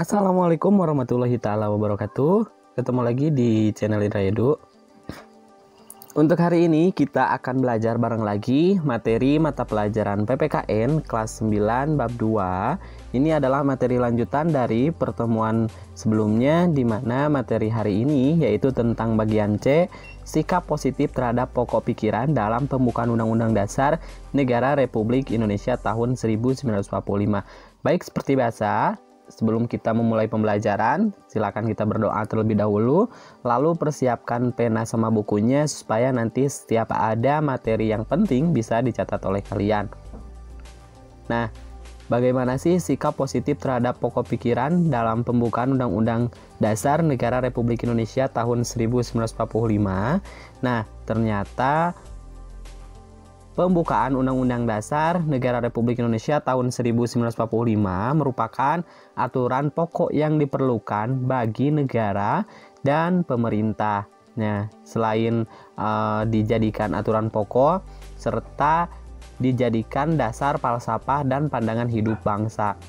Assalamualaikum warahmatullahi taala wabarakatuh. Ketemu lagi di channel Indra Edu. Untuk hari ini kita akan belajar bareng lagi materi mata pelajaran PPKN kelas 9 bab 2. Ini adalah materi lanjutan dari pertemuan sebelumnya, di mana materi hari ini yaitu tentang bagian C, sikap positif terhadap pokok pikiran dalam pembukaan Undang-Undang Dasar Negara Republik Indonesia tahun 1945. Baik, seperti biasa, sebelum kita memulai pembelajaran, silakan kita berdoa terlebih dahulu, lalu persiapkan pena sama bukunya supaya nanti setiap ada materi yang penting bisa dicatat oleh kalian. Nah, bagaimana sih sikap positif terhadap pokok pikiran dalam pembukaan Undang-Undang Dasar Negara Republik Indonesia tahun 1945? Nah, ternyata pembukaan Undang-Undang Dasar Negara Republik Indonesia tahun 1945 merupakan aturan pokok yang diperlukan bagi negara dan pemerintah. Nah, selain dijadikan aturan pokok, serta dijadikan dasar falsafah dan pandangan hidup bangsa.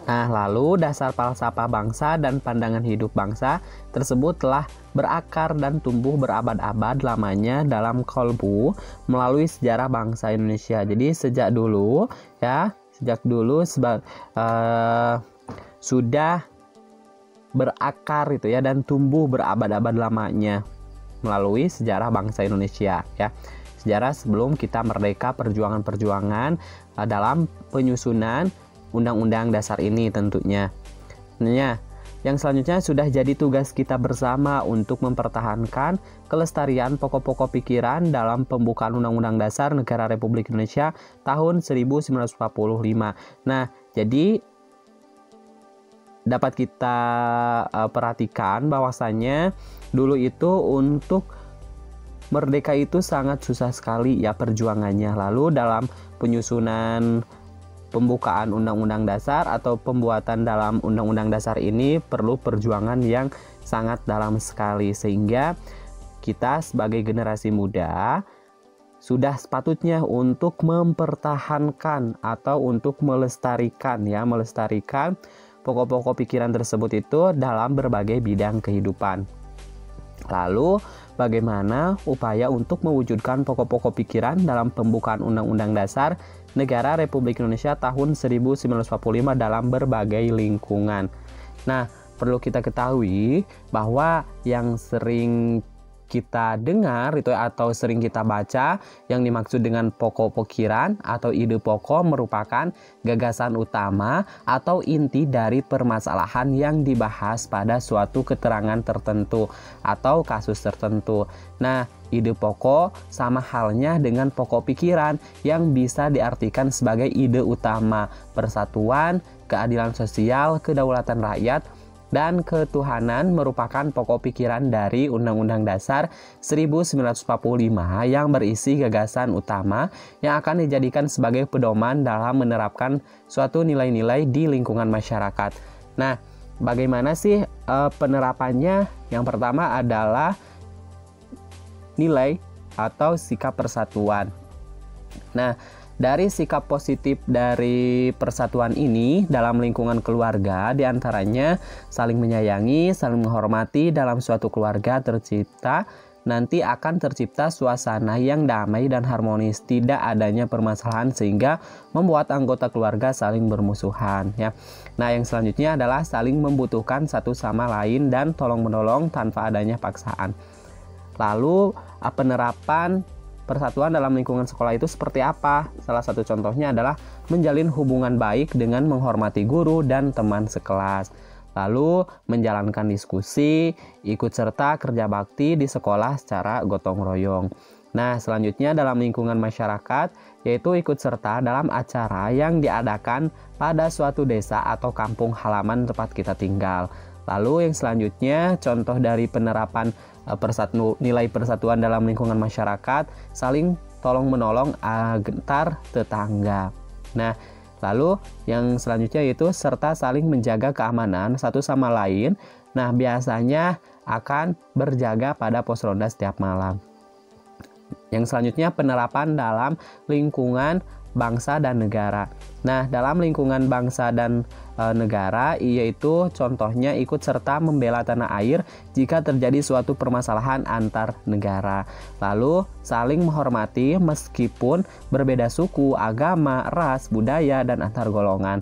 Nah, lalu dasar falsafah bangsa dan pandangan hidup bangsa tersebut telah berakar dan tumbuh berabad-abad lamanya dalam kalbu melalui sejarah bangsa Indonesia. Jadi sejak dulu sudah berakar itu ya, dan tumbuh berabad-abad lamanya melalui sejarah bangsa Indonesia ya. Sejarah sebelum kita merdeka, perjuangan-perjuangan dalam penyusunan Undang-Undang Dasar ini tentunya. Nah, yang selanjutnya sudah jadi tugas kita bersama untuk mempertahankan kelestarian pokok-pokok pikiran dalam pembukaan Undang-Undang Dasar Negara Republik Indonesia tahun 1945. Nah, jadi dapat kita perhatikan bahwasannya dulu itu untuk merdeka itu sangat susah sekali ya perjuangannya. Lalu dalam penyusunan pembukaan Undang-Undang Dasar atau pembuatan dalam Undang-Undang Dasar ini perlu perjuangan yang sangat dalam sekali, sehingga kita sebagai generasi muda sudah sepatutnya untuk mempertahankan atau untuk melestarikan pokok-pokok pikiran tersebut itu dalam berbagai bidang kehidupan. Lalu, bagaimana upaya untuk mewujudkan pokok-pokok pikiran dalam pembukaan Undang-Undang Dasar Negara Republik Indonesia tahun 1945 dalam berbagai lingkungan. Nah, perlu kita ketahui bahwa yang sering kita dengar itu atau sering kita baca, yang dimaksud dengan pokok pikiran atau ide pokok merupakan gagasan utama atau inti dari permasalahan yang dibahas pada suatu keterangan tertentu atau kasus tertentu. Nah, ide pokok sama halnya dengan pokok pikiran yang bisa diartikan sebagai ide utama, persatuan, keadilan sosial, kedaulatan rakyat, dan ketuhanan merupakan pokok pikiran dari Undang-Undang Dasar 1945 yang berisi gagasan utama yang akan dijadikan sebagai pedoman dalam menerapkan suatu nilai-nilai di lingkungan masyarakat. Nah, bagaimana sih penerapannya? Yang pertama adalah nilai atau sikap persatuan. Nah, dari sikap positif dari persatuan ini dalam lingkungan keluarga, diantaranya saling menyayangi, saling menghormati. Dalam suatu keluarga nanti akan tercipta suasana yang damai dan harmonis, tidak adanya permasalahan sehingga membuat anggota keluarga saling bermusuhan ya. Nah, yang selanjutnya adalah saling membutuhkan satu sama lain dan tolong-menolong tanpa adanya paksaan. Lalu penerapan persatuan dalam lingkungan sekolah itu seperti apa? Salah satu contohnya adalah menjalin hubungan baik dengan menghormati guru dan teman sekelas. Lalu menjalankan diskusi, ikut serta kerja bakti di sekolah secara gotong royong. Nah, selanjutnya dalam lingkungan masyarakat, yaitu ikut serta dalam acara yang diadakan pada suatu desa atau kampung halaman tempat kita tinggal. Lalu yang selanjutnya, contoh dari penerapan nilai persatuan dalam lingkungan masyarakat, saling tolong-menolong antar tetangga. Nah, lalu yang selanjutnya yaitu serta saling menjaga keamanan satu sama lain. Nah, biasanya akan berjaga pada pos ronda setiap malam. Yang selanjutnya penerapan dalam lingkungan bangsa dan negara. Nah, dalam lingkungan bangsa dan negara, yaitu contohnya ikut serta membela tanah air jika terjadi suatu permasalahan antar negara. Lalu saling menghormati meskipun berbeda suku, agama, ras, budaya, dan antar golongan.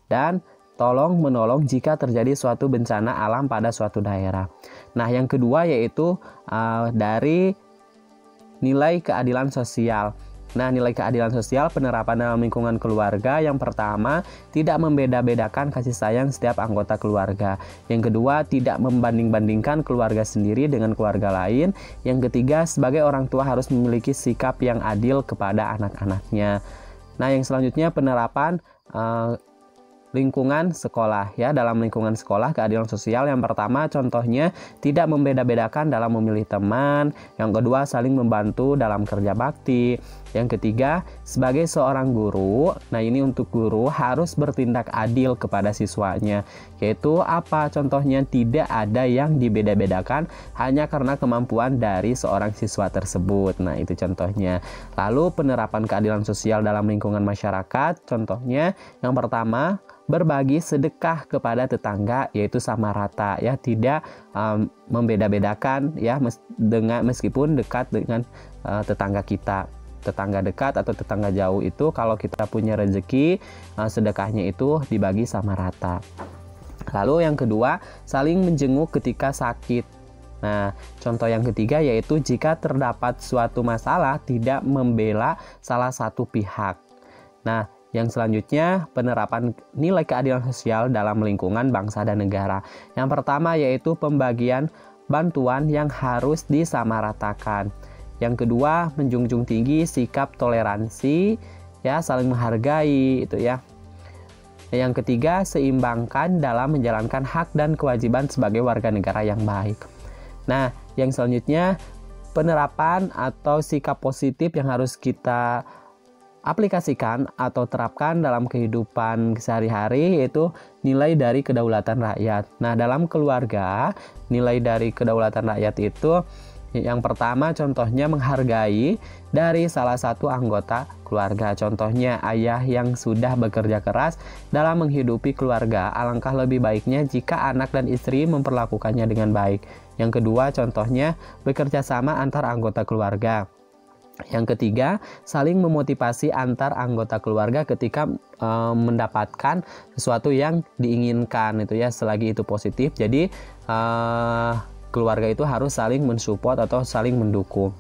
Dan tolong menolong jika terjadi suatu bencana alam pada suatu daerah. Nah, yang kedua yaitu dari nilai keadilan sosial. Nah, nilai keadilan sosial penerapan dalam lingkungan keluarga. Yang pertama, tidak membeda-bedakan kasih sayang setiap anggota keluarga. Yang kedua, tidak membanding-bandingkan keluarga sendiri dengan keluarga lain. Yang ketiga, sebagai orang tua harus memiliki sikap yang adil kepada anak-anaknya. Nah, yang selanjutnya penerapan lingkungan sekolah ya. Dalam lingkungan sekolah keadilan sosial yang pertama contohnya tidak membeda-bedakan dalam memilih teman, yang kedua saling membantu dalam kerja bakti, yang ketiga sebagai seorang guru, nah ini untuk guru harus bertindak adil kepada siswanya, yaitu apa contohnya, tidak ada yang dibeda-bedakan hanya karena kemampuan dari seorang siswa tersebut. Nah itu contohnya. Lalu penerapan keadilan sosial dalam lingkungan masyarakat contohnya yang pertama berbagi sedekah kepada tetangga, yaitu sama rata ya, tidak membeda-bedakan ya, meskipun dekat dengan tetangga kita, tetangga dekat atau tetangga jauh itu kalau kita punya rezeki sedekahnya itu dibagi sama rata. Lalu yang kedua, saling menjenguk ketika sakit. Nah, contoh yang ketiga yaitu jika terdapat suatu masalah tidak membela salah satu pihak. Nah, yang selanjutnya penerapan nilai keadilan sosial dalam lingkungan bangsa dan negara. Yang pertama yaitu pembagian bantuan yang harus disamaratakan. Yang kedua menjunjung tinggi sikap toleransi ya, saling menghargai itu ya. Yang ketiga seimbangkan dalam menjalankan hak dan kewajiban sebagai warga negara yang baik. Nah, yang selanjutnya penerapan atau sikap positif yang harus kita aplikasikan atau terapkan dalam kehidupan sehari-hari yaitu nilai dari kedaulatan rakyat. Nah, dalam keluarga, nilai dari kedaulatan rakyat itu yang pertama contohnya menghargai dari salah satu anggota keluarga. Contohnya ayah yang sudah bekerja keras dalam menghidupi keluarga, alangkah lebih baiknya jika anak dan istri memperlakukannya dengan baik. Yang kedua contohnya bekerja sama antar anggota keluarga. Yang ketiga, saling memotivasi antar anggota keluarga ketika mendapatkan sesuatu yang diinginkan itu ya, selagi itu positif. Jadi keluarga itu harus saling mensupport atau saling mendukung.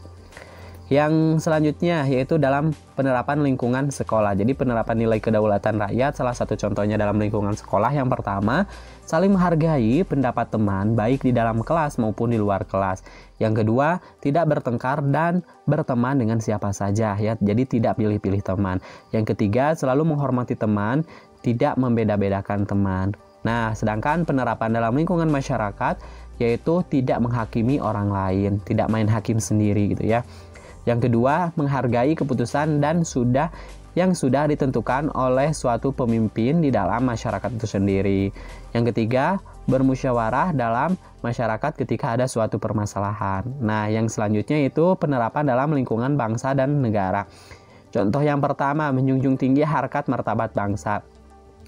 Yang selanjutnya yaitu dalam penerapan lingkungan sekolah. Jadi penerapan nilai kedaulatan rakyat salah satu contohnya dalam lingkungan sekolah. Yang pertama, saling menghargai pendapat teman baik di dalam kelas maupun di luar kelas. Yang kedua, tidak bertengkar dan berteman dengan siapa saja ya. Jadi tidak pilih-pilih teman. Yang ketiga, selalu menghormati teman, tidak membeda-bedakan teman. Nah, sedangkan penerapan dalam lingkungan masyarakat yaitu tidak menghakimi orang lain, tidak main hakim sendiri gitu ya. Yang kedua, menghargai keputusan dan yang sudah ditentukan oleh suatu pemimpin di dalam masyarakat itu sendiri. Yang ketiga, bermusyawarah dalam masyarakat ketika ada suatu permasalahan. Nah, yang selanjutnya itu penerapan dalam lingkungan bangsa dan negara. Contoh yang pertama, menjunjung tinggi harkat martabat bangsa.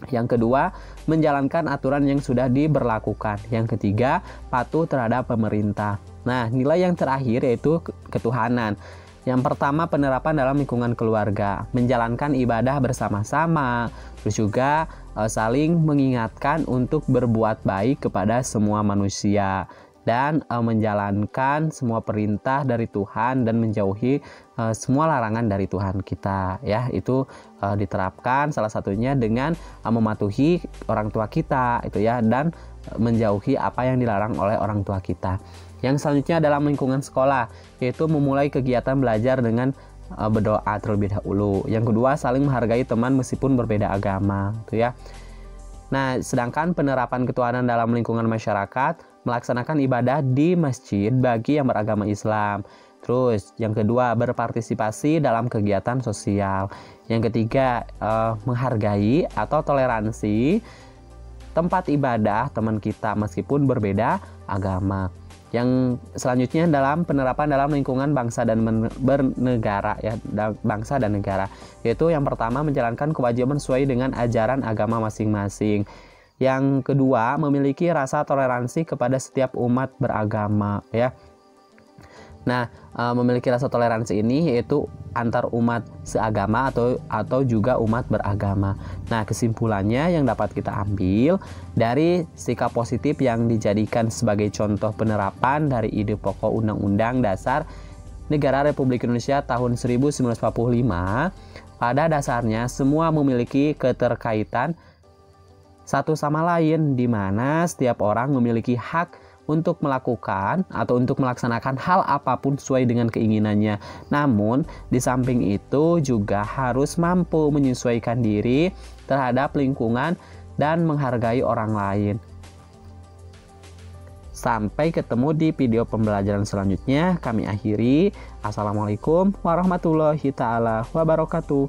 Yang kedua, menjalankan aturan yang sudah diberlakukan. Yang ketiga, patuh terhadap pemerintah. Nah, nilai yang terakhir yaitu ketuhanan. Yang pertama, penerapan dalam lingkungan keluarga, menjalankan ibadah bersama-sama, terus juga saling mengingatkan untuk berbuat baik kepada semua manusia, dan menjalankan semua perintah dari Tuhan dan menjauhi semua larangan dari Tuhan kita ya. Itu diterapkan salah satunya dengan mematuhi orang tua kita itu ya, dan menjauhi apa yang dilarang oleh orang tua kita. Yang selanjutnya dalam lingkungan sekolah yaitu memulai kegiatan belajar dengan berdoa terlebih dahulu. Yang kedua, saling menghargai teman meskipun berbeda agama itu ya. Nah, sedangkan penerapan ketuhanan dalam lingkungan masyarakat, melaksanakan ibadah di masjid bagi yang beragama Islam. Terus, yang kedua, berpartisipasi dalam kegiatan sosial. Yang ketiga, menghargai atau toleransi tempat ibadah teman kita meskipun berbeda agama. Yang selanjutnya dalam penerapan dalam lingkungan bangsa dan bernegara ya, bangsa dan negara. Yaitu yang pertama menjalankan kewajiban sesuai dengan ajaran agama masing-masing. Yang kedua, memiliki rasa toleransi kepada setiap umat beragama ya. Nah, memiliki rasa toleransi ini yaitu antar umat seagama atau juga umat beragama. Nah, kesimpulannya yang dapat kita ambil dari sikap positif yang dijadikan sebagai contoh penerapan dari ide pokok Undang-Undang Dasar Negara Republik Indonesia tahun 1945, pada dasarnya semua memiliki keterkaitan satu sama lain, di mana setiap orang memiliki hak untuk melakukan atau untuk melaksanakan hal apapun sesuai dengan keinginannya. Namun, di samping itu juga harus mampu menyesuaikan diri terhadap lingkungan dan menghargai orang lain. Sampai ketemu di video pembelajaran selanjutnya. Kami akhiri. Assalamualaikum warahmatullahi taala wabarakatuh.